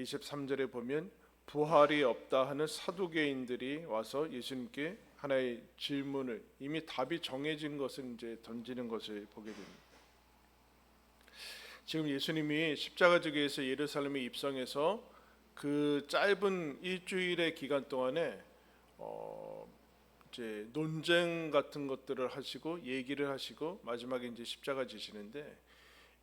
23절에 보면 부활이 없다 하는 사두개인들이 와서 예수님께 하나의 질문을, 이미 답이 정해진 것을 이제 던지는 것을 보게 됩니다. 지금 예수님이 십자가 지기에서 예루살렘에 입성해서 그 짧은 일주일의 기간 동안에 이제 논쟁 같은 것들을 하시고 얘기를 하시고 마지막에 이제 십자가 지시는데,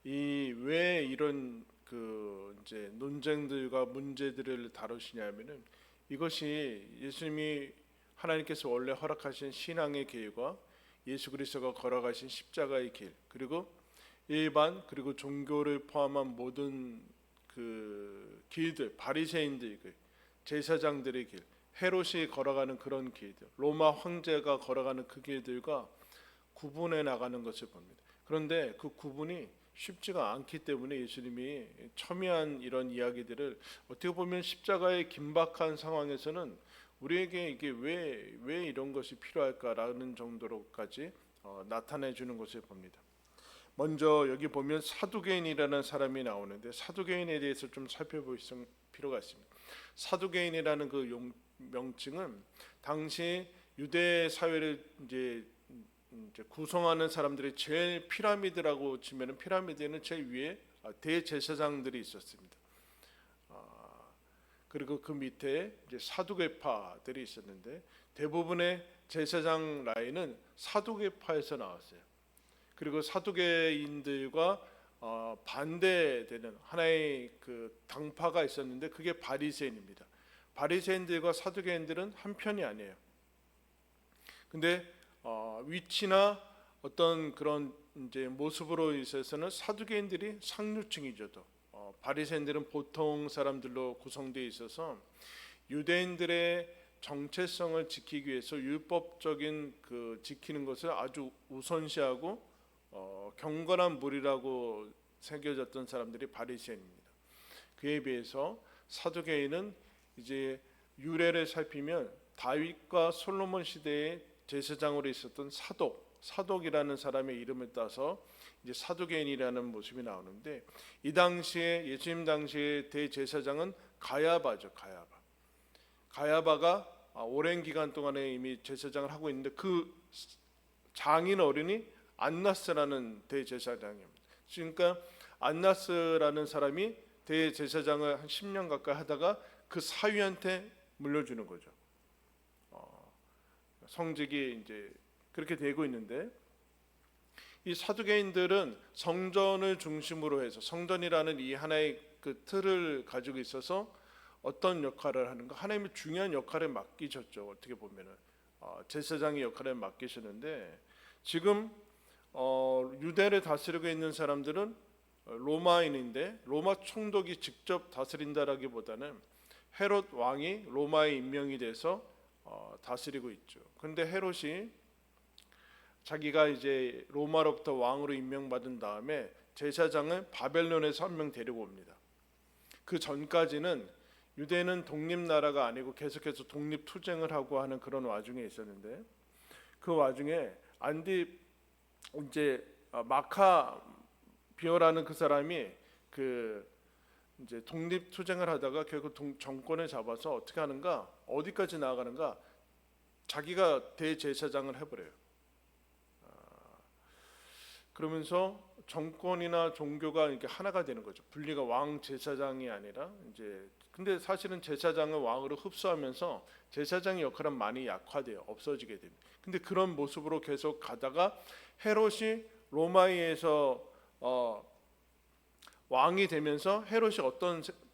이 왜 이런 그 이제 논쟁들과 문제들을 다루시냐면은, 이것이 예수님이 하나님께서 원래 허락하신 신앙의 길과 예수 그리스도가 걸어가신 십자가의 길, 그리고 일반 그리고 종교를 포함한 모든 그 길들, 바리새인들 길, 제사장들의 길, 헤롯이 걸어가는 그런 길들, 로마 황제가 걸어가는 그 길들과 구분해 나가는 것을 봅니다. 그런데 그 구분이 쉽지가 않기 때문에 예수님이 첨예한 이런 이야기들을, 어떻게 보면 십자가의 긴박한 상황에서는 우리에게 이게 왜 이런 것이 필요할까라는 정도로까지 나타내 주는 것을 봅니다. 먼저 여기 보면 사두개인이라는 사람이 나오는데, 사두개인에 대해서 좀 살펴볼 필요가 있습니다. 사두개인이라는 그 명칭은 당시 유대 사회를 이제 구성하는 사람들이 제일 피라미드라고 치면은, 피라미드에는 제일 위에 대제사장들이 있었습니다. 그리고 그 밑에 이제 사두개파들이 있었는데, 대부분의 제사장 라인은 사두개파에서 나왔어요. 그리고 사두개인들과 반대되는 하나의 그 당파가 있었는데, 그게 바리새인입니다. 바리새인들과 사두개인들은 한 편이 아니에요. 근데 위치나 어떤 그런 이제 모습으로 있어서는 사두개인들이 상류층이죠. 바리새인들은 보통 사람들로 구성되어 있어서 유대인들의 정체성을 지키기 위해서 율법적인 그 지키는 것을 아주 우선시하고 경건한 무리라고 새겨졌던 사람들이 바리새인입니다. 그에 비해서 사두개인은 이제 유래를 살피면 다윗과 솔로몬 시대에 제사장으로 있었던 사독이라는 사람의 이름을 따서 이제 사두개인이라는 모습이 나오는데, 이 당시에 예수님 당시의 대제사장은 가야바죠. 가야바가 오랜 기간 동안에 이미 제사장을 하고 있는데, 그 장인 어른이 안나스라는 대제사장입니다. 그러니까 안나스라는 사람이 대제사장을 한 10년 가까이 하다가 그 사위한테 물려주는 거죠. 성직이 이제 그렇게 되고 있는데, 이 사두개인들은 성전을 중심으로 해서, 성전이라는 이 하나의 그 틀을 가지고 있어서 어떤 역할을 하는가, 하나님의 중요한 역할을 맡기셨죠. 어떻게 보면은 제사장의 역할을 맡기셨는데, 지금 유대를 다스리고 있는 사람들은 로마인인데, 로마 총독이 직접 다스린다라기보다는 헤롯 왕이 로마에 임명이 돼서 다스리고 있죠. 그런데 헤롯이 자기가 이제 로마로부터 왕으로 임명받은 다음에 제사장을 바벨론에서 한 명 데리고 옵니다. 그 전까지는 유대는 독립나라가 아니고 계속해서 독립투쟁을 하고 하는 그런 와중에 있었는데, 그 와중에 안디 이제 마카비어라는 그 사람이 그 이제 독립투쟁을 하다가 결국 정권을 잡아서 어떻게 하는가, 어디까지 나아가는가, 자기가 대제사장을 해버려요. 그러면서 정권이나 종교가 이렇게 하나가 되는 거죠. 분리가, 왕 제사장이 아니라 이제, 근데 사실은 제사장을 왕으로 흡수하면서 제사장의 역할은 많이 약화돼요. 없어지게 됩니다. 근데 그런 모습으로 계속 가다가 헤롯이 로마에서 왕이 되면서, 헤롯이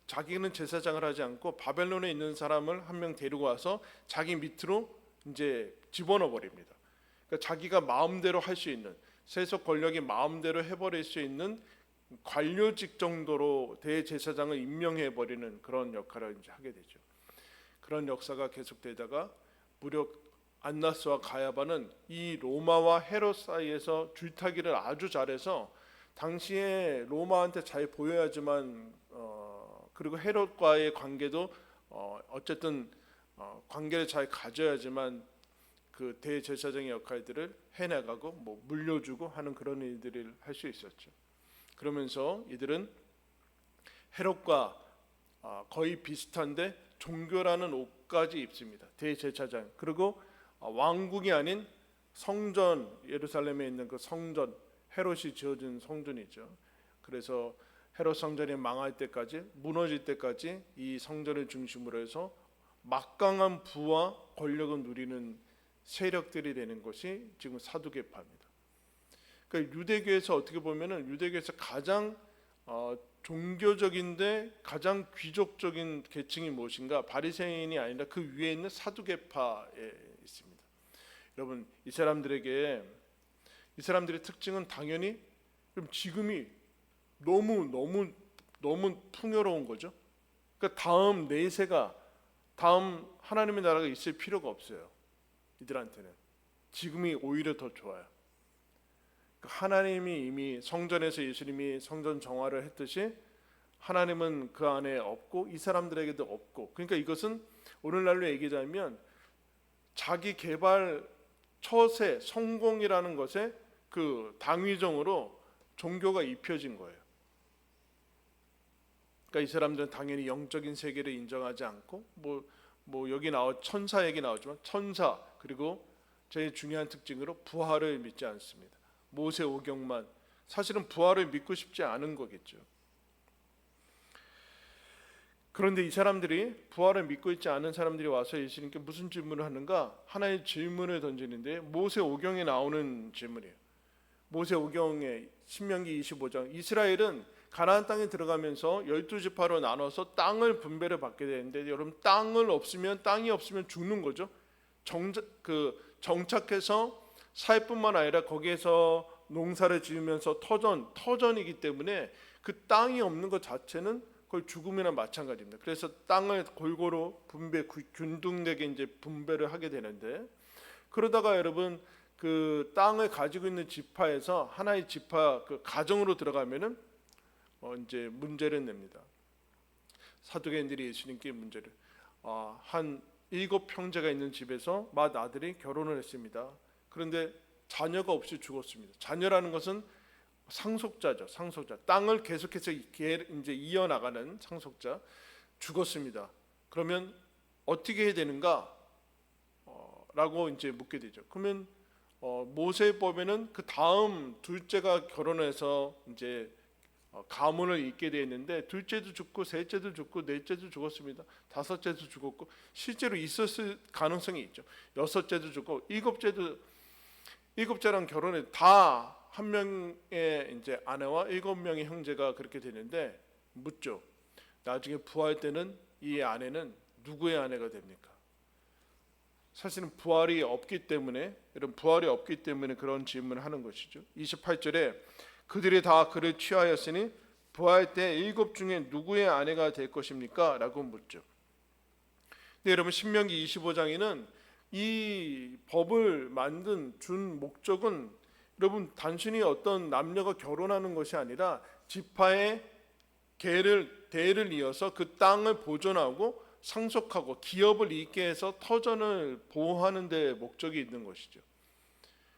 자기는 제사장을 하지 않고 바벨론에 있는 사람을 한 명 데리고 와서 자기 밑으로 이제 집어넣어 버립니다. 그러니까 자기가 마음대로 할 수 있는, 세속 권력이 마음대로 해버릴 수 있는 관료직 정도로 대제사장을 임명해 버리는 그런 역할을 이제 하게 되죠. 그런 역사가 계속되다가 무려 안나스와 가야바는 이 로마와 헤롯 사이에서 줄타기를 아주 잘해서, 당시에 로마한테 잘 보여야지만 그리고 헤롯과의 관계도 어쨌든 관계를 잘 가져야지만 그 대제사장의 역할들을 해나가고 물려주고 하는 그런 일들을 할 수 있었죠. 그러면서 이들은 헤롯과 거의 비슷한데 종교라는 옷까지 입습니다. 대제사장. 그리고 왕궁이 아닌 성전, 예루살렘에 있는 그 성전, 헤롯이 지어준 성전이죠. 그래서 헤롯 성전이 망할 때까지, 무너질 때까지 이 성전을 중심으로 해서 막강한 부와 권력을 누리는 세력들이 되는 것이 지금 사두개파입니다. 그러니까 유대교에서 어떻게 보면은 유대교에서 가장 종교적인데 가장 귀족적인 계층이 무엇인가? 바리새인이 아니라 그 위에 있는 사두개파에 있습니다. 여러분, 이 사람들의 특징은 당연히 지금이 너무 풍요로운 거죠. 그러니까 다음 내세가, 다음 하나님의 나라가 있을 필요가 없어요. 이들한테는 지금이 오히려 더 좋아요. 하나님이 이미 성전에서 예수님이 성전 정화를 했듯이 하나님은 그 안에 없고 이 사람들에게도 없고, 그러니까 이것은 오늘날로 얘기하자면 자기 개발 처세 성공이라는 것에 그 당위정으로 종교가 입혀진 거예요. 그러니까 이 사람들은 당연히 영적인 세계를 인정하지 않고 뭐 여기 천사 얘기 나오지만 천사, 그리고 제일 중요한 특징으로 부활을 믿지 않습니다. 모세 오경만, 사실은 부활을 믿고 싶지 않은 거겠죠. 그런데 이 사람들이, 부활을 믿고 있지 않은 사람들이 와서 예수님께 무슨 질문을 하는가? 하나의 질문을 던지는데 모세 오경에 나오는 질문이에요. 모세 오경의 신명기 25장, 이스라엘은 가나안 땅에 들어가면서 12지파로 나눠서 땅을 분배를 받게 되는데, 여러분 땅이 없으면 죽는 거죠. 정착해서 살 뿐만 아니라 거기에서 농사를 지으면서 터전이기 때문에 그 땅이 없는 것 자체는 거의 죽음이나 마찬가지입니다. 그래서 땅을 골고루 균등되게 이제 분배를 하게 되는데, 그러다가 여러분 그 땅을 가지고 있는 지파에서 하나의 지파 그 가정으로 들어가면은 이제 문제를 냅니다. 사두개인들이 예수님께 문제를, 한 7 형제가 있는 집에서 맏 아들이 결혼을 했습니다. 그런데 자녀가 없이 죽었습니다. 자녀라는 것은 상속자죠. 상속자. 땅을 계속해서 이제 이어나가는 상속자. 죽었습니다. 그러면 어떻게 해야 되는가? 라고 이제 묻게 되죠. 그러면 모세법에는 그 다음 둘째가 결혼해서 이제 가문을 잇게 되어 있는데, 둘째도 죽고 셋째도 죽고 넷째도 죽었습니다. 다섯째도 죽었고, 실제로 있었을 가능성이 있죠. 여섯째도 죽고 일곱째랑 결혼해 다 한 명의 이제 아내와 7명의 형제가 그렇게 되는데, 묻죠. 나중에 부활 때는 이 아내는 누구의 아내가 됩니까? 사실은 부활이 없기 때문에 그런 질문을 하는 것이죠. 28절에 그들이 다 그를 취하였으니 부활 때 7 중에 누구의 아내가 될 것입니까? 라고 묻죠. 근데 여러분 신명기 25장에는 이 법을 준 목적은 여러분 단순히 어떤 남녀가 결혼하는 것이 아니라 지파의 대를 이어서 그 땅을 보존하고 상속하고 기업을 잇게 해서 터전을 보호하는 데 목적이 있는 것이죠.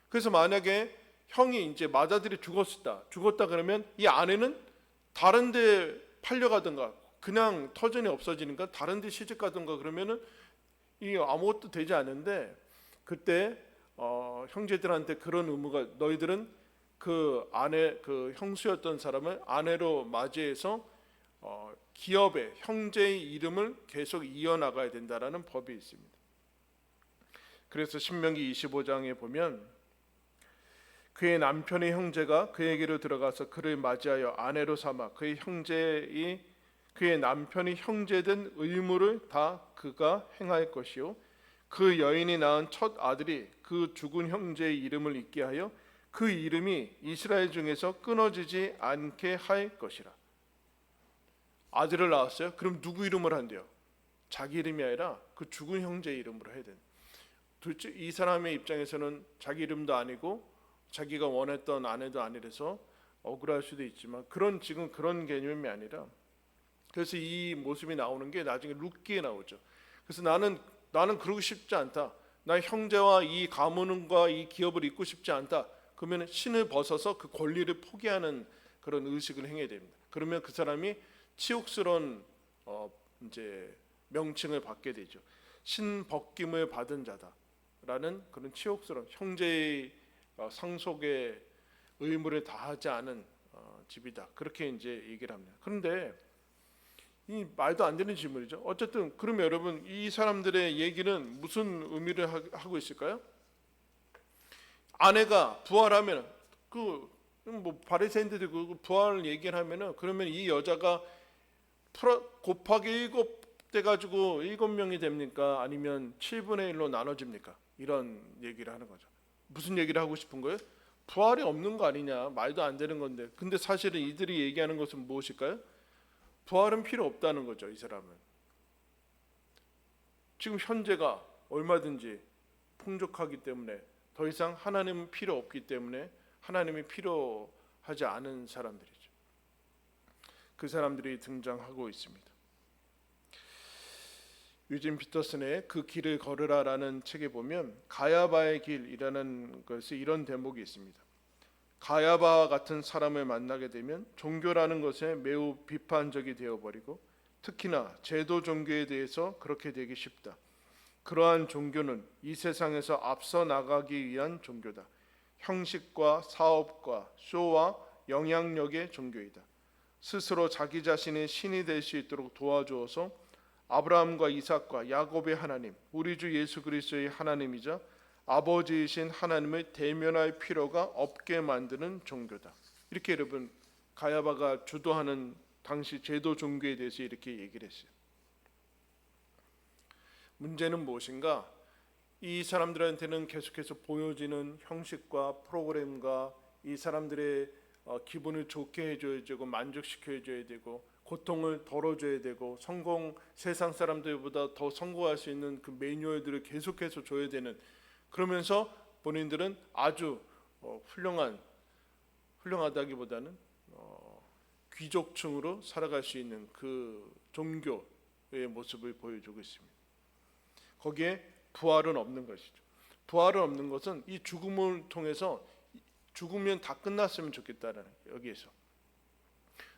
그래서 만약에 형이 이제 맏아들이 죽었다 그러면 이 아내는 다른 데 팔려가든가, 그냥 터전이 없어지니까 다른 데 시집 가든가, 그러면은 이 아무것도 되지 않는데, 그때 형제들한테 그런 의무가, 너희들은 그 아내, 그 형수였던 사람을 아내로 맞이해서 기업의 형제의 이름을 계속 이어나가야 된다라는 법이 있습니다. 그래서 신명기 25장에 보면 그의 남편의 형제가 그에게로 들어가서 그를 맞이하여 아내로 삼아 그의 남편이 형제된 의무를 다 그가 행할 것이요, 그 여인이 낳은 첫 아들이 그 죽은 형제의 이름을 잇게 하여 그 이름이 이스라엘 중에서 끊어지지 않게 할 것이라. 아들을 낳았어요. 그럼 누구 이름으로 한대요? 자기 이름이 아니라 그 죽은 형제의 이름으로 해야 돼요. 둘째, 이 사람의 입장에서는 자기 이름도 아니고 자기가 원했던 아내도 아니라서 억울할 수도 있지만, 지금 그런 개념이 아니라, 그래서 이 모습이 나오는 게 나중에 룻기에 나오죠. 그래서 나는 그러고 싶지 않다. 나의 형제와 이 가문과 이 기업을 잇고 싶지 않다. 그러면 신을 벗어서 그 권리를 포기하는 그런 의식을 행해야 됩니다. 그러면 그 사람이 치욕스러운 이제 명칭을 받게 되죠. 신벗김을 받은 자다라는 그런 치욕스러운 형제의 상속의 의무를 다하지 않은 집이다. 그렇게 이제 얘기를 합니다. 그런데 이 말도 안 되는 질문이죠. 어쨌든 그러면 여러분 이 사람들의 얘기는 무슨 의미를 하고 있을까요? 아내가 부활하면 뭐 바리새인들이 그 부활을 얘기를 하면은 그러면 이 여자가 곱하기 7 돼가지고 7명이 됩니까? 아니면 7분의 1로 나눠집니까? 이런 얘기를 하는 거죠. 무슨 얘기를 하고 싶은 거예요? 부활이 없는 거 아니냐? 말도 안 되는 건데. 근데 사실은 이들이 얘기하는 것은 무엇일까요? 부활은 필요 없다는 거죠. 이 사람은 지금 현재가 얼마든지 풍족하기 때문에 더 이상 하나님은 필요 없기 때문에 하나님이 필요하지 않은 사람들이죠. 그 사람들이 등장하고 있습니다. 유진 피터슨의 그 길을 걸으라라는 책에 보면 가야바의 길이라는 것에 이런 대목이 있습니다. 가야바와 같은 사람을 만나게 되면 종교라는 것에 매우 비판적이 되어버리고 특히나 제도 종교에 대해서 그렇게 되기 쉽다. 그러한 종교는 이 세상에서 앞서 나가기 위한 종교다. 형식과 사업과 쇼와 영향력의 종교이다. 스스로 자기 자신의 신이 될 수 있도록 도와주어서 아브라함과 이삭과 야곱의 하나님, 우리 주 예수 그리스도의 하나님이자 아버지이신 하나님을 대면할 필요가 없게 만드는 종교다. 이렇게 여러분 가야바가 주도하는 당시 제도 종교에 대해서 이렇게 얘기를 했어요. 문제는 무엇인가? 이 사람들한테는 계속해서 보여지는 형식과 프로그램과 이 사람들의 기분을 좋게 해줘야 되고 만족시켜줘야 되고 고통을 덜어줘야 되고 세상 사람들보다 더 성공할 수 있는 그 매뉴얼들을 계속해서 줘야 되는, 그러면서 본인들은 아주 훌륭하다기보다는 귀족층으로 살아갈 수 있는 그 종교의 모습을 보여주고 있습니다. 거기에 부활은 없는 것이죠. 부활은 없는 것은 이 죽음을 통해서 죽으면 다 끝났으면 좋겠다라는 여기에서.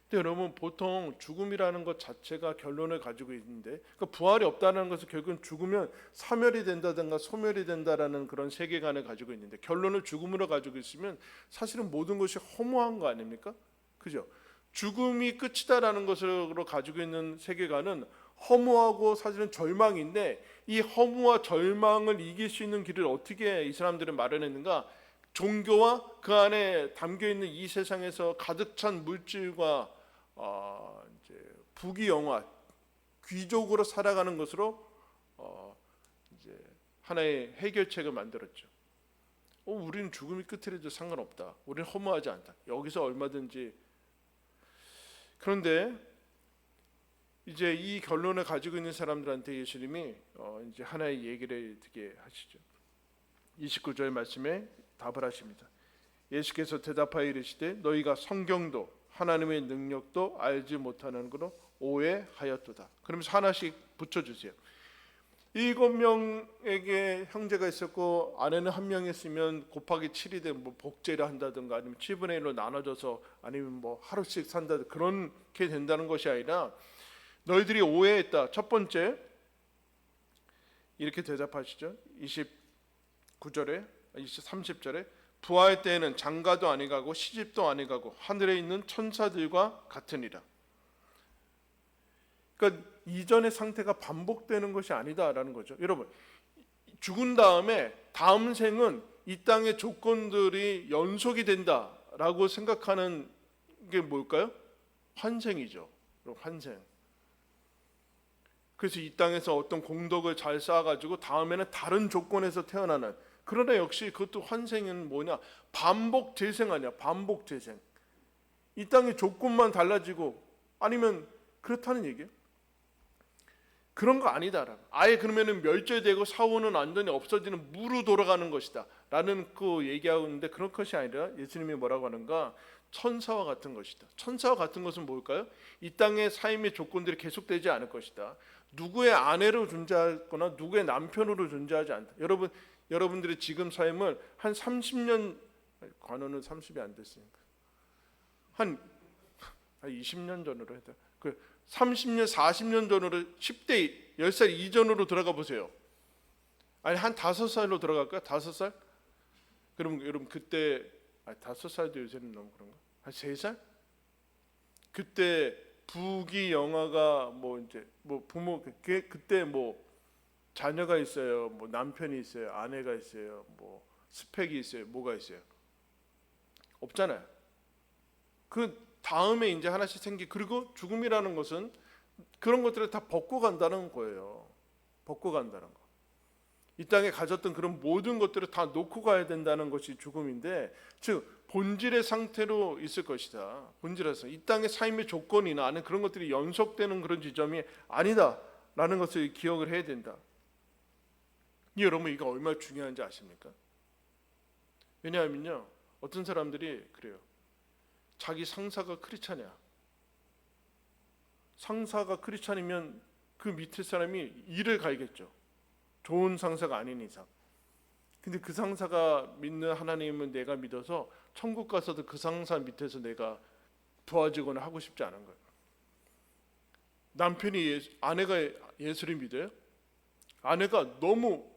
근데 여러분 보통 죽음이라는 것 자체가 결론을 가지고 있는데 그러니까 부활이 없다는 것은 결국은 죽으면 사멸이 된다든가 소멸이 된다라는 그런 세계관을 가지고 있는데 결론을 죽음으로 가지고 있으면 사실은 모든 것이 허무한 거 아닙니까? 그죠? 죽음이 끝이다라는 것으로 가지고 있는 세계관은 허무하고 사실은 절망인데 이 허무와 절망을 이길 수 있는 길을 어떻게 이 사람들은 마련했는가? 종교와 그 안에 담겨 있는 이 세상에서 가득 찬 물질과 이제 부귀영화, 귀족으로 살아가는 것으로 이제 하나의 해결책을 만들었죠. 우리는 죽음이 끝이라도 상관없다. 우리는 허무하지 않다. 여기서 얼마든지. 그런데 이제 이 결론을 가지고 있는 사람들한테 예수님이 이제 하나의 얘기를 듣게 하시죠. 29절 말씀에 답을 하십니다. 예수께서 대답하여 이르시되 너희가 성경도 하나님의 능력도 알지 못하는 것으로 오해하였도다. 그러면서 하나씩 붙여주세요. 7명에게 형제가 있었고 아내는 한 명이었으면 곱하기 7이 되면 뭐 복제를 한다든가 아니면 7분의 1로 나눠져서 아니면 뭐 하루씩 산다든가 그렇게 된다는 것이 아니라 너희들이 오해했다. 첫 번째 이렇게 대답하시죠. 29절에 30절에 부활 때에는 장가도 아니가고 시집도 아니가고 하늘에 있는 천사들과 같으니라. 그러니까 이전의 상태가 반복되는 것이 아니다라는 거죠. 여러분 죽은 다음에 다음 생은 이 땅의 조건들이 연속이 된다라고 생각하는 게 뭘까요? 환생이죠. 환생. 그래서 이 땅에서 어떤 공덕을 잘 쌓아가지고 다음에는 다른 조건에서 태어나는, 그러나 역시 그것도 환생은 뭐냐? 반복 재생 아니야. 반복 재생. 이 땅의 조건만 달라지고 아니면 그렇다는 얘기예요. 그런 거 아니다. 아예 그러면은 멸절되고 사후는 완전히 없어지는 무로 돌아가는 것이다 라는 그 얘기하고 있는데 그런 것이 아니라 예수님이 뭐라고 하는가? 천사와 같은 것이다. 천사와 같은 것은 뭘까요? 이 땅의 삶의 조건들이 계속되지 않을 것이다. 누구의 아내로 존재하거나 누구의 남편으로 존재하지 않다. 여러분들의 지금 삶을 한 30년, 관원은 30이 안 됐으니까 한 20년 전으로 해도 30년, 40년 전으로 10대, 10살 이전으로 들어가 보세요. 아니 한 5살로 들어갈까요? 5살? 그럼 여러분 그때 5살도 요새는 너무 그런가? 한 3살? 그때 부귀 영화가 뭐 이제 뭐 부모 그때 뭐 자녀가 있어요, 뭐 남편이 있어요, 아내가 있어요, 뭐 스펙이 있어요, 뭐가 있어요? 없잖아요. 그 다음에 이제 하나씩 그리고 죽음이라는 것은 그런 것들을 다 벗고 간다는 거예요. 벗고 간다는 거. 이 땅에 가졌던 그런 모든 것들을 다 놓고 가야 된다는 것이 죽음인데, 즉 본질의 상태로 있을 것이다. 본질에서 이 땅의 삶의 조건이나 아는 그런 것들이 연속되는 그런 지점이 아니다라는 것을 기억을 해야 된다. 여러분 이거 얼마나 중요한지 아십니까? 왜냐하면요, 어떤 사람들이 그래요. 자기 상사가 크리스찬이야. 상사가 크리스찬이면 그 밑에 사람이 일을 가야겠죠. 좋은 상사가 아닌 이상. 근데 그 상사가 믿는 하나님은 내가 믿어서 천국 가서도 그 상사 밑에서 내가 도와주거나 하고 싶지 않은 거예요. 아내가 예수를 믿어요? 아내가 너무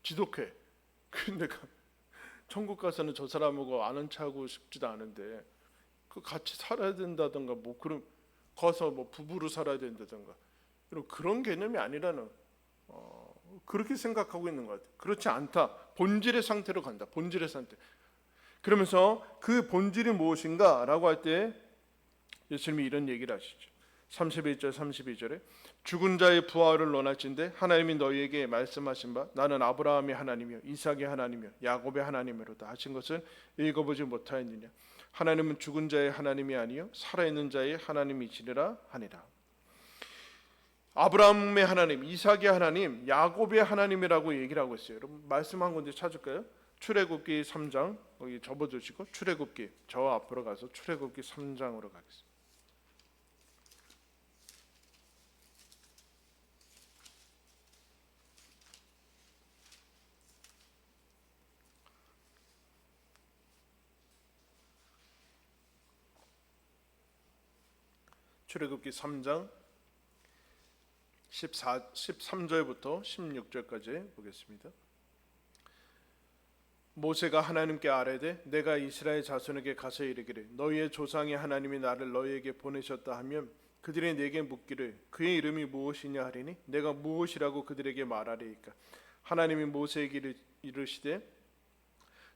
지독해. 근데 내가 천국 가서는 저 사람하고 아는 척하고 싶지도 않은데 그 같이 살아야 된다던가 뭐 그럼 거기서 뭐 부부로 살아야 된다던가 그런 개념이 아니라는 그렇게 생각하고 있는 것 같아요. 그렇지 않다. 본질의 상태로 간다. 본질의 상태. 그러면서 그 본질이 무엇인가라고 할 때 예수님이 이런 얘기를 하시죠. 31절 32절에 죽은 자의 부활을 논할진대 하나님이 너희에게 말씀하신 바 나는 아브라함의 하나님이요 이삭의 하나님이요 야곱의 하나님이로다 하신 것을 읽어보지 못하였느냐. 하나님은 죽은 자의 하나님이 아니요 살아있는 자의 하나님이시리라 하니라. 아브라함의 하나님, 이삭의 하나님, 야곱의 하나님이라고 얘기를 하고 있어요. 여러분 말씀 한 군데 찾을까요? 출애굽기 3장 거기 접어두시고 출애굽기 저 앞으로 가서 출애굽기 3장으로 가겠습니다. 출애굽기 3장 13절부터 16절까지 보겠습니다. 모세가 하나님께 아뢰되 내가 이스라엘 자손에게 가서 이르기를 너희의 조상의 하나님이 나를 너희에게 보내셨다 하면 그들이 내게 묻기를 그의 이름이 무엇이냐 하리니 내가 무엇이라고 그들에게 말하리이까. 하나님이 모세에게 이르시되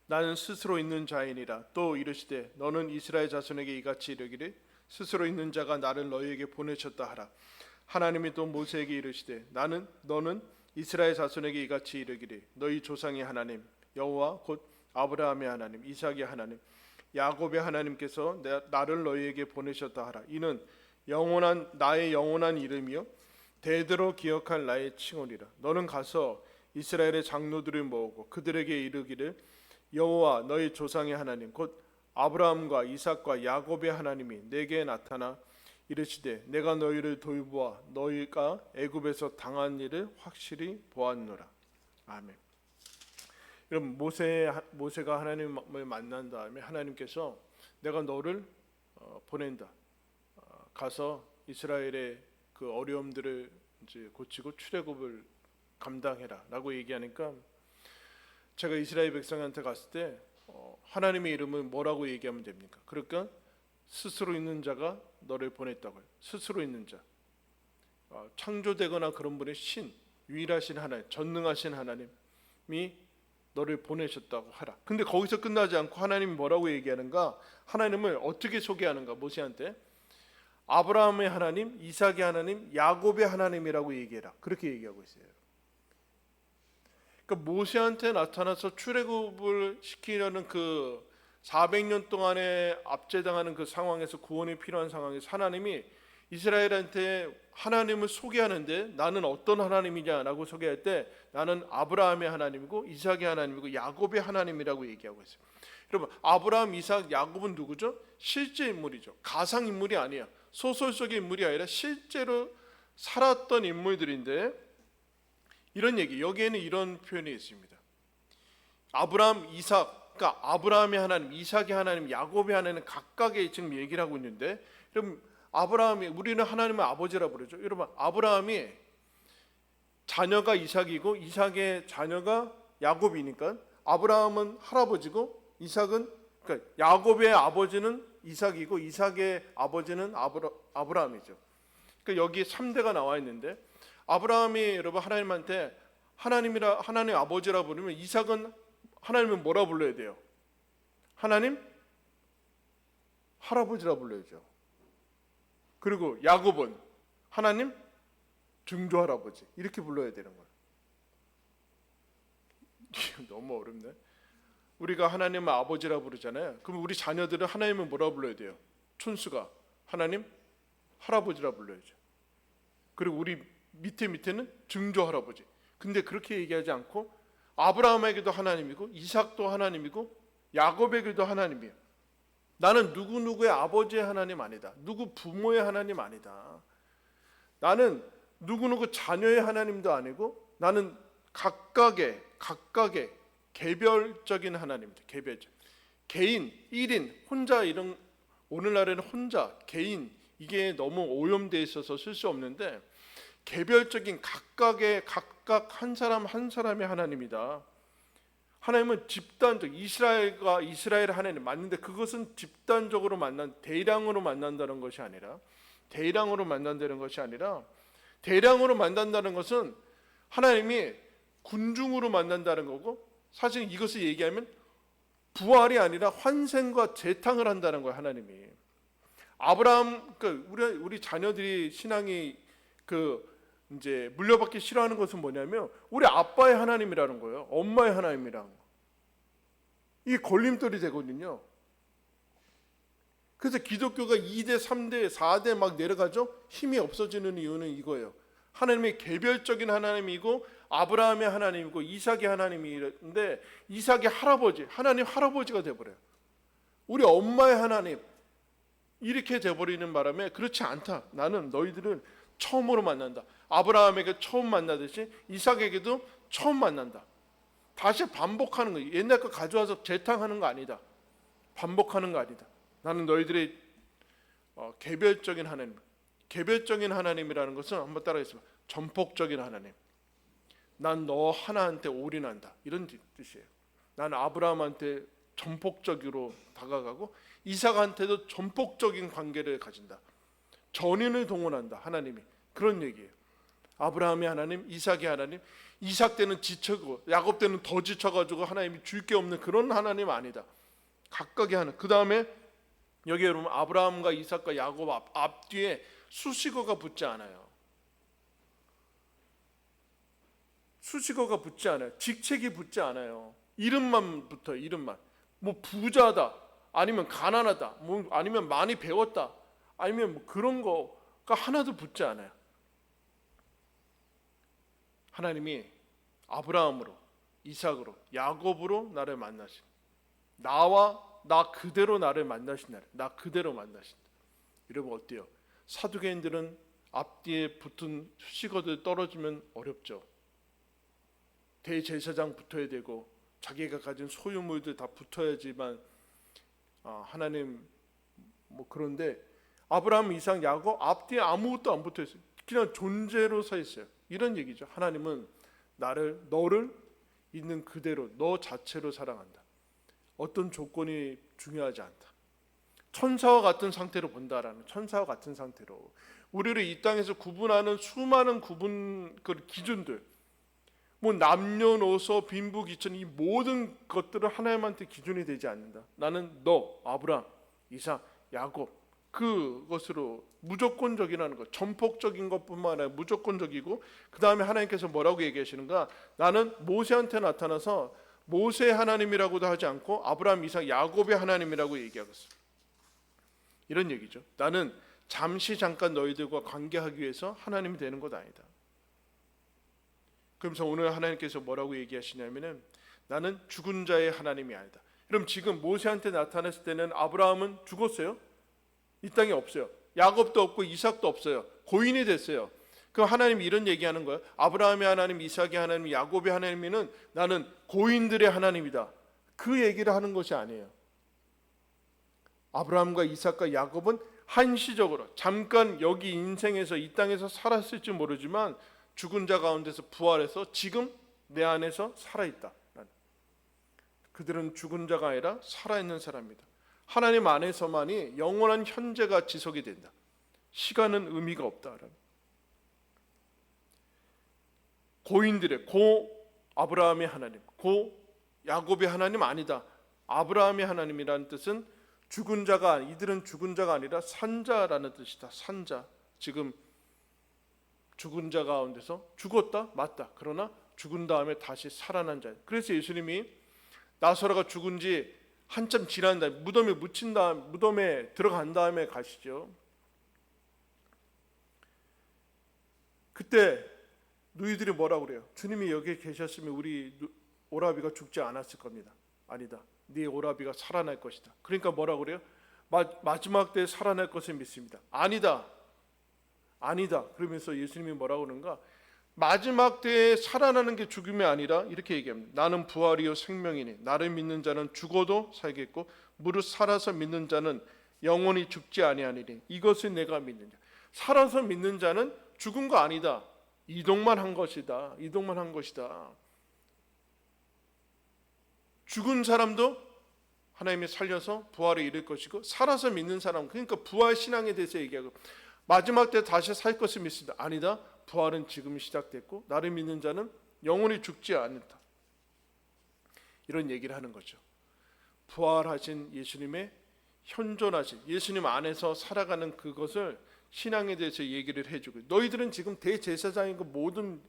나는 스스로 있는 자이니라. 또 이르시되 너는 이스라엘 자손에게 이같이 이르기를 스스로 있는 자가 나를 너희에게 보내셨다 하라. 하나님이 또 모세에게 이르시되 너는 이스라엘 자손에게 이같이 이르기를 너희 조상의 하나님 여호와 곧 아브라함의 하나님 이삭의 하나님 야곱의 하나님께서 나를 너희에게 보내셨다 하라. 이는 나의 영원한 이름이요 대대로 기억할 나의 칭호리라. 너는 가서 이스라엘의 장로들을 모으고 그들에게 이르기를 여호와 너희 조상의 하나님 곧 아브라함과 이삭과 야곱의 하나님이 내게 나타나 이르시되 내가 너희를 돌보아 너희가 애굽에서 당한 일을 확실히 보았노라. 아멘. 여러분 모세가 하나님을 만난 다음에 하나님께서 내가 너를 보낸다. 가서 이스라엘의 그 어려움들을 이제 고치고 출애굽을 감당해라라고 얘기하니까 제가 이스라엘 백성한테 갔을 때 하나님의 이름을 뭐라고 얘기하면 됩니까? 그러니까 스스로 있는 자가 너를 보냈다고요. 스스로 있는 자, 창조되거나 그런 분의 유일하신 하나님, 전능하신 하나님이 너를 보내셨다고 하라. 근데 거기서 끝나지 않고 하나님이 뭐라고 얘기하는가? 하나님을 어떻게 소개하는가? 모세한테 아브라함의 하나님, 이삭의 하나님, 야곱의 하나님이라고 얘기해라. 그렇게 얘기하고 있어요. 그러니까 모세한테 나타나서 출애굽을 시키려는 그 400년 동안에 압제당하는 그 상황에서 구원이 필요한 상황에서 하나님이 이스라엘한테 하나님을 소개하는데 나는 어떤 하나님이냐라고 소개할 때 나는 아브라함의 하나님이고 이삭의 하나님이고 야곱의 하나님이라고 얘기하고 있어요. 여러분 아브라함, 이삭, 야곱은 누구죠? 실제 인물이죠. 가상 인물이 아니야. 소설 속의 인물이 아니라 실제로 살았던 인물들인데 이런 얘기 여기에는 이런 표현이 있습니다. 아브라함, 이삭 그러니까 아브라함의 하나님, 이삭의 하나님, 야곱의 하나님 각각의 지금 얘기를 하고 있는데 여러분 아브라함이, 우리는 하나님의 아버지라 부르죠. 여러분, 아브라함이 자녀가 이삭이고 이삭의 자녀가 야곱이니까 아브라함은 할아버지고 이삭은, 그러니까 야곱의 아버지는 이삭이고 이삭의 아버지는 아브라함이죠. 그러니까 여기 3대가 나와 있는데, 아브라함이 여러분 하나님한테 하나님 아버지라 부르면 이삭은 하나님은 뭐라 불러야 돼요? 하나님 할아버지라 불러야죠. 그리고 야곱은 하나님 증조 할아버지, 이렇게 불러야 되는 거예요. 너무 어렵네. 우리가 하나님을 아버지라 부르잖아요. 그럼 우리 자녀들은 하나님은 뭐라 불러야 돼요? 촌수가 하나님 할아버지라 불러야죠. 그리고 우리 밑에는 증조 할아버지. 근데 그렇게 얘기하지 않고 아브라함에게도 하나님이고 이삭도 하나님이고 야곱에게도 하나님이에요. 나는 누구누구의 아버지의 하나님 아니다. 누구 부모의 하나님 아니다. 나는 누구누구 자녀의 하나님도 아니고 나는 각각의 개별적인 하나님입니다. 개별적. 개인, 1인, 혼자, 이런 오늘날에는 혼자, 개인, 이게 너무 오염되어 있어서 쓸 수 없는데 개별적인 각각 한 사람 한 사람의 하나님이다. 하나님은 집단적, 이스라엘과 이스라엘 하나님 맞는데 그것은 집단적으로 대량으로 만난다는 것이 아니라 대량으로 만난다는 것은 하나님이 군중으로 만난다는 거고, 사실 이것을 얘기하면 부활이 아니라 환생과 재탕을 한다는 거예요. 하나님이 아브라함, 우리 자녀들이 신앙이 이제 물려받기 싫어하는 것은 뭐냐면 우리 아빠의 하나님이라는 거예요. 엄마의 하나님이라는 거. 이게 걸림돌이 되거든요. 그래서 기독교가 2대, 3대, 4대 막 내려가죠. 힘이 없어지는 이유는 이거예요. 하나님의 개별적인 하나님이고 아브라함의 하나님이고 이삭의 하나님인데 이삭의 할아버지, 하나님 할아버지가 돼버려요. 우리 엄마의 하나님, 이렇게 돼버리는 바람에 그렇지 않다. 나는 너희들은 처음으로 만난다. 아브라함에게 처음 만나듯이 이삭에게도 처음 만난다. 다시 반복하는 거예요. 옛날 거 가져와서 재탕하는 거 아니다. 반복하는 거 아니다. 나는 너희들의 개별적인 하나님. 개별적인 하나님이라는 것은 한번 따라하겠습니다. 전폭적인 하나님. 난 너 하나한테 올인한다. 이런 뜻이에요. 나는 아브라함한테 전폭적으로 다가가고 이삭한테도 전폭적인 관계를 가진다. 전인을 동원한다. 하나님이. 그런 얘기예요. 아브라함의 하나님, 이삭의 하나님. 이삭 때는 지쳐고 야곱 때는 더 지쳐가지고 하나님이 줄 게 없는 그런 하나님 아니다. 각각의 하나님. 그 다음에 여기 여러분 아브라함과 이삭과 야곱 앞뒤에 수식어가 붙지 않아요. 수식어가 붙지 않아요. 직책이 붙지 않아요. 이름만 붙어요. 이름만. 뭐 부자다, 아니면 가난하다, 뭐 아니면 많이 배웠다, 아니면 뭐 그런 거가 하나도 붙지 않아요. 하나님이 아브라함으로, 이삭으로, 야곱으로 나를 만나신, 나와 나 그대로 나를 만나신 날, 나 그대로 만나신다. 여러분 어때요? 사두개인들은 앞뒤에 붙은 수식어들 떨어지면 어렵죠. 대제사장 붙어야 되고 자기가 가진 소유물들 다 붙어야지만 하나님 뭐. 그런데 아브라함, 이삭, 야곱 앞뒤에 아무것도 안 붙어 있어요. 그냥 존재로 서 있어요. 이런 얘기죠. 하나님은 너를 있는 그대로 너 자체로 사랑한다. 어떤 조건이 중요하지 않다. 천사와 같은 상태로 본다라는, 천사와 같은 상태로 우리를 이 땅에서 구분하는 수많은 기준들, 뭐 남녀노소 빈부귀천, 이 모든 것들은 하나님한테 기준이 되지 않는다. 나는 너 아브라함, 이삭, 야곱, 그것으로 무조건적이라는 것, 전폭적인 것뿐만 아니라 무조건적이고, 그 다음에 하나님께서 뭐라고 얘기하시는가? 나는 모세한테 나타나서 모세의 하나님이라고도 하지 않고 아브라함, 이삭, 야곱의 하나님이라고 얘기하고 있어요. 이런 얘기죠. 나는 잠깐 너희들과 관계하기 위해서 하나님이 되는 것 아니다. 그러면서 오늘 하나님께서 뭐라고 얘기하시냐면은 나는 죽은 자의 하나님이 아니다. 그럼 지금 모세한테 나타났을 때는 아브라함은 죽었어요. 이 땅에 없어요. 야곱도 없고 이삭도 없어요. 고인이 됐어요. 그럼 하나님이 이런 얘기하는 거예요. 아브라함의 하나님, 이삭의 하나님, 야곱의 하나님은 나는 고인들의 하나님이다. 그 얘기를 하는 것이 아니에요. 아브라함과 이삭과 야곱은 한시적으로 잠깐 여기 인생에서 이 땅에서 살았을지 모르지만 죽은 자 가운데서 부활해서 지금 내 안에서 살아있다. 그들은 죽은 자가 아니라 살아있는 사람입니다. 하나님 안에서만이 영원한 현재가 지속이 된다. 시간은 의미가 없다. 고인들의 고 아브라함의 하나님, 고 야곱의 하나님 아니다. 아브라함의 하나님이라는 뜻은 죽은 자가, 이들은 죽은 자가 아니라 산자라는 뜻이다. 산자. 지금 죽은 자 가운데서 죽었다, 맞다. 그러나 죽은 다음에 다시 살아난 자. 그래서 예수님이 나사로가 죽은 지 한참 지난 다음에 무덤에 묻힌 다음, 무덤에 들어간 다음에 가시죠. 그때 누이들이 뭐라고 그래요? 주님이 여기에 계셨으면 우리 오라비가 죽지 않았을 겁니다. 아니다. 네 오라비가 살아날 것이다. 그러니까 뭐라고 그래요? 마지막 때에 살아날 것을 믿습니다. 아니다. 아니다. 그러면서 예수님이 뭐라고 그러는가? 마지막 때에 살아나는 게 죽음이 아니라 이렇게 얘기합니다. 나는 부활이요 생명이니 나를 믿는 자는 죽어도 살겠고 무릇 살아서 믿는 자는 영원히 죽지 아니하리니 이것을 내가 믿느냐. 살아서 믿는 자는 죽은 거 아니다. 이동만 한 것이다. 이동만 한 것이다. 죽은 사람도 하나님이 살려서 부활에 이를 것이고 살아서 믿는 사람, 그러니까 부활 신앙에 대해서 얘기하고 마지막 때 다시 살 것을 믿습니다. 아니다. 부활은 지금 시작됐고 나를 믿는 자는 영원히 죽지 않는다. 이런 얘기를 하는 거죠. 부활하신 예수님의 현존하신 예수님 안에서 살아가는 그것을 신앙에 대해서 얘기를 해주고, 너희들은 지금 대제사장이고 모든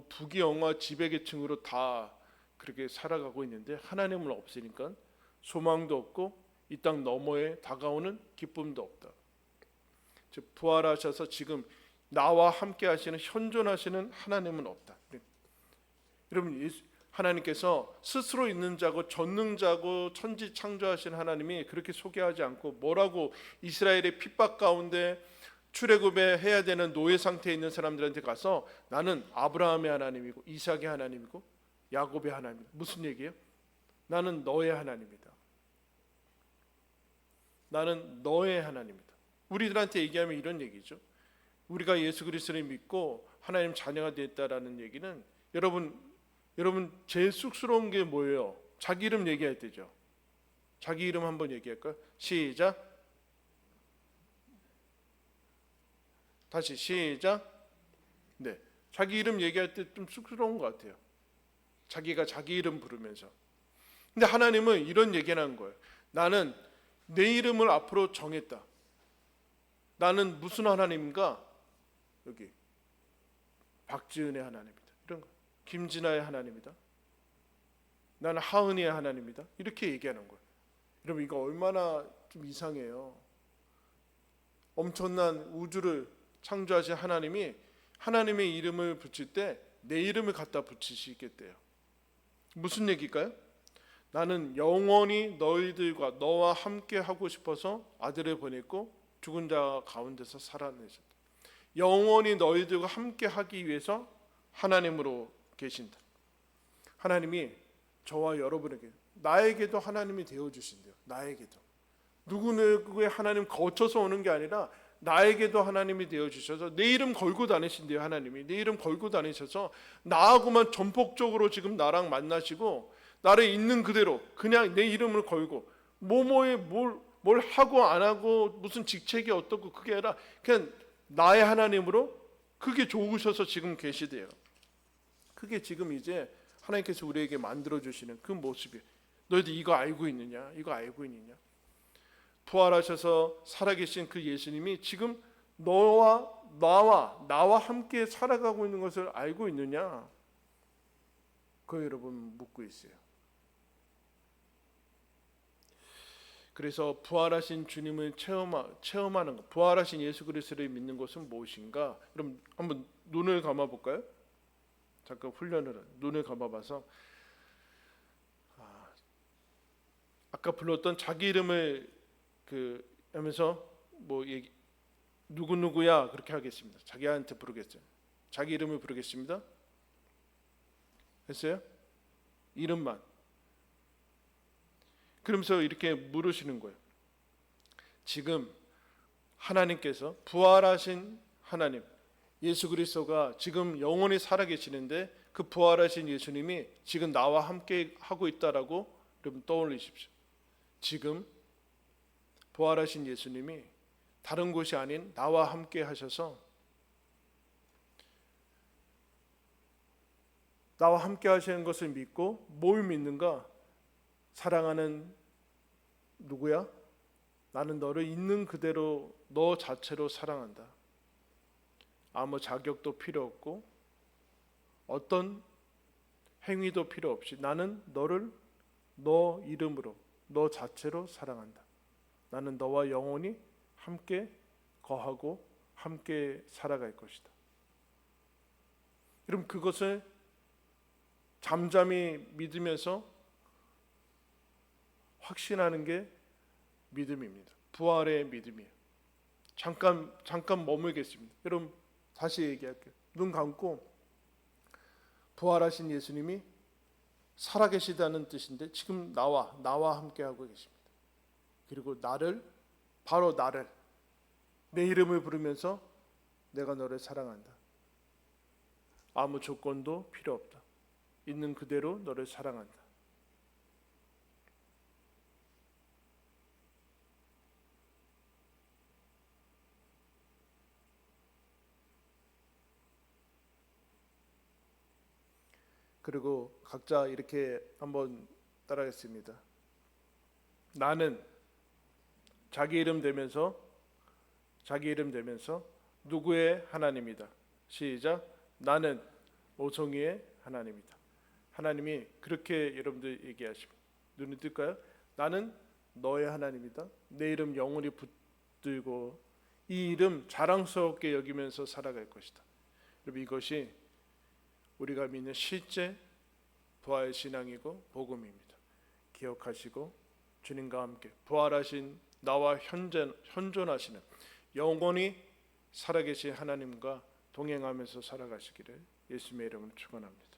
부귀영화 지배계층으로 다 그렇게 살아가고 있는데 하나님은 없으니까 소망도 없고 이 땅 너머에 다가오는 기쁨도 없다. 즉 부활하셔서 지금 나와 함께 하시는 현존하시는 하나님은 없다. 여러분, 하나님께서 스스로 있는 자고 전능자고 천지 창조하신 하나님이 그렇게 소개하지 않고 뭐라고 이스라엘의 핍박 가운데 출애굽에 해야 되는 노예 상태에 있는 사람들한테 가서 나는 아브라함의 하나님이고 이삭의 하나님이고 야곱의 하나님이다. 무슨 얘기예요? 나는 너의 하나님이다. 나는 너의 하나님이다. 우리들한테 얘기하면 이런 얘기죠. 우리가 예수 그리스도를 믿고 하나님 자녀가 됐다라는 얘기는 여러분 제일 쑥스러운 게 뭐예요? 자기 이름 얘기할 때죠. 자기 이름 한번 얘기할까요? 시작. 다시 시작. 네, 자기 이름 얘기할 때 좀 쑥스러운 것 같아요. 자기가 자기 이름 부르면서. 근데 하나님은 이런 얘기를 하는 거예요. 나는 내 이름을 앞으로 정했다. 나는 무슨 하나님인가? 여기 박지은의 하나님이다. 이런 거. 김진아의 하나님이다. 나는 하은이의 하나님이다. 이렇게 얘기하는 거예요. 여러분 이거 얼마나 좀 이상해요. 엄청난 우주를 창조하신 하나님이 하나님의 이름을 붙일 때 내 이름을 갖다 붙이시겠대요. 무슨 얘기일까요? 나는 영원히 너희들과 너와 함께 하고 싶어서 아들을 보냈고 죽은 자 가운데서 살아내셨다. 영원히 너희들과 함께 하기 위해서 하나님으로 계신다. 하나님이 저와 여러분에게, 나에게도 하나님이 되어주신대요. 나에게도. 누구누구의 하나님 거쳐서 오는 게 아니라 나에게도 하나님이 되어주셔서 내 이름 걸고 다니신대요. 하나님이 내 이름 걸고 다니셔서 나하고만 전폭적으로 지금 나랑 만나시고 나를 있는 그대로 그냥 내 이름을 걸고 뭐뭐에 뭘 하고 안 하고 무슨 직책이 어떻고 그게 아니라 그냥 나의 하나님으로 그게 좋으셔서 지금 계시대요. 그게 지금 이제 하나님께서 우리에게 만들어주시는 그 모습이에요. 너희들 이거 알고 있느냐? 이거 알고 있느냐? 부활하셔서 살아계신 그 예수님이 지금 나와 함께 살아가고 있는 것을 알고 있느냐? 그거 여러분 묻고 있어요. 그래서 부활하신 주님을 체험하는 것, 부활하신 예수 그리스도를 믿는 것은 무엇인가? 그럼 한번 눈을 감아 볼까요? 잠깐 훈련을 눈을 감아봐서 아까 불렀던 자기 이름을 하면서 누구누구야 그렇게 하겠습니다. 자기한테 부르겠어요. 자기 이름을 부르겠습니다. 했어요? 이름만. 그러면서 이렇게 물으시는 거예요. 지금 하나님께서 부활하신 하나님 예수 그리스도가 지금 영원히 살아계시는데 그 부활하신 예수님이 지금 나와 함께 하고 있다라고 여러분 떠올리십시오. 지금 부활하신 예수님이 다른 곳이 아닌 나와 함께 하셔서 나와 함께 하시는 것을 믿고 뭘 믿는가? 사랑하는 누구야? 나는 너를 있는 그대로 너 자체로 사랑한다. 아무 자격도 필요 없고 어떤 행위도 필요 없이 나는 너를 너 이름으로 너 자체로 사랑한다. 나는 너와 영원히 함께 거하고 함께 살아갈 것이다. 여러분 그것을 잠잠히 믿으면서 확신하는 게 믿음입니다. 부활의 믿음이에요. 잠깐 머물겠습니다. 여러분 다시 얘기할게요. 눈 감고 부활하신 예수님이 살아계시다는 뜻인데 지금 나와 함께 하고 계십니다. 그리고 바로 나를 내 이름을 부르면서 내가 너를 사랑한다. 아무 조건도 필요 없다. 있는 그대로 너를 사랑한다. 그리고 각자 이렇게 한번 따라하겠습니다. 나는 자기 이름 대면서 누구의 하나님이다. 시작. 나는 오송이의 하나님이다. 하나님이 그렇게 여러분들 얘기하십니다. 눈을 뜰까요? 나는 너의 하나님이다. 내 이름 영원히 붙들고 이 이름 자랑스럽게 여기면서 살아갈 것이다. 여러분 이것이 우리가 믿는 실제 부활 신앙이고 복음입니다. 기억하시고 주님과 함께 부활하신 나와 현존하시는 영원히 살아계신 하나님과 동행하면서 살아가시기를 예수님의 이름으로 축원합니다.